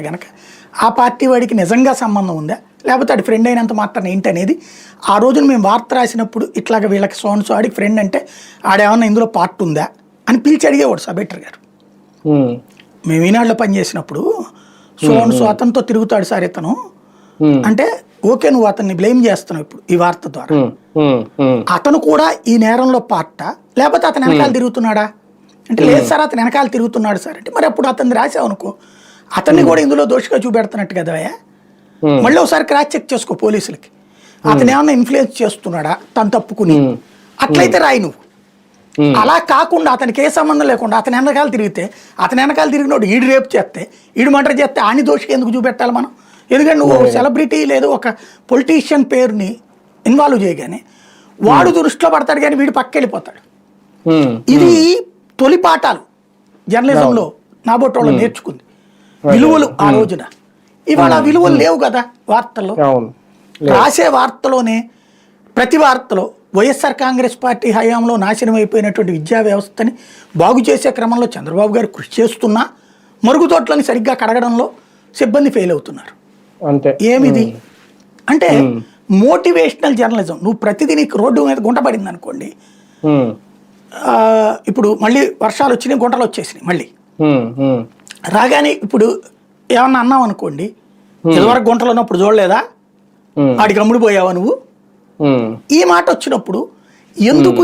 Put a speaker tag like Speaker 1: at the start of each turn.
Speaker 1: గనక ఆ పార్టీ వాడికి నిజంగా సంబంధం ఉందా, లేకపోతే ఆడి ఫ్రెండ్ అయినంత మాత్రం ఏంటి అనేది ఆ రోజున మేము వార్త రాసినప్పుడు ఇట్లాగ వీళ్ళకి సోన్సో ఆడికి ఫ్రెండ్ అంటే ఆడేమన్నా ఇందులో పార్ట్ ఉందా అని పిలిచి అడిగేవాడు సబెటర్ గారు. మేము ఈనాడులో పనిచేసినప్పుడు సోన్సో అతనితో తిరుగుతాడు సార్ ఇతను అంటే, ఓకే నువ్వు అతన్ని బ్లేమ్ చేస్తున్నావు ఇప్పుడు ఈ వార్త ద్వారా, అతను కూడా ఈ నేరంలో పార్టా లేకపోతే అతను వెనకాల తిరుగుతున్నాడా అంటే, లేదు సార్ అతను వెనకాల తిరుగుతున్నాడు సార్ అంటే, మరి అప్పుడు అతన్ని రాసావు అనుకో అతన్ని కూడా ఇందులో దోషిగా చూపెడుతున్నట్టు కదా. మళ్ళీ ఒకసారి క్రాస్ చెక్ చేసుకో పోలీసులకి, అతను ఏమన్నా ఇన్ఫ్లుయెన్స్ చేస్తున్నాడా తను తప్పుకుని, అట్లయితే రాయి నువ్వు. అలా కాకుండా అతనికి ఏ సంబంధం లేకుండా అతని వెనకాల తిరిగితే, అతని వెనకాల తిరిగినోడు ఈడు రేపు చేస్తే ఈడు మర్డర్ చేస్తే ఆని దోషికి ఎందుకు చూపెట్టాలి మనం? ఎందుకంటే నువ్వు సెలబ్రిటీ లేదు ఒక పొలిటీషియన్ పేరుని ఇన్వాల్వ్ చేయగానే వాడు దృష్టిలో పడతాడు కానీ వీడు పక్క వెళ్ళిపోతాడు. ఇది తొలి పాఠాలు జర్నలిజంలో నాబోటోళ్ళు నేర్చుకుంది, విలువలు. ఆ రోజున ఇవాళ విలువలు లేవు కదా వార్తల్లో. రాసే వార్తలోనే ప్రతి వార్తలో వైఎస్ఆర్ కాంగ్రెస్ పార్టీ హయాంలో నాశనం అయిపోయినటువంటి విద్యా వ్యవస్థని బాగు చేసే క్రమంలో చంద్రబాబు గారు కృషి చేస్తున్నా మరుగుదొడ్లని సరిగ్గా కడగడంలో సిబ్బంది ఫెయిల్ అవుతున్నారు. ఏమిది అంటే మోటివేషనల్ జర్నలిజం. నువ్వు ప్రతిదీ నీకు రోడ్డు మీద గుంట పడింది అనుకోండి, ఇప్పుడు మళ్ళీ వర్షాలు వచ్చినాయి, గుంటలు వచ్చేసినాయి, మళ్ళీ రాగానే ఇప్పుడు ఏమన్నా అన్నావు అనుకోండి, ఇదివరకు గుంటలు ఉన్నప్పుడు చూడలేదా, వాడికి అమ్ముడు పోయావా నువ్వు, ఈ మాట వచ్చినప్పుడు ఎందుకు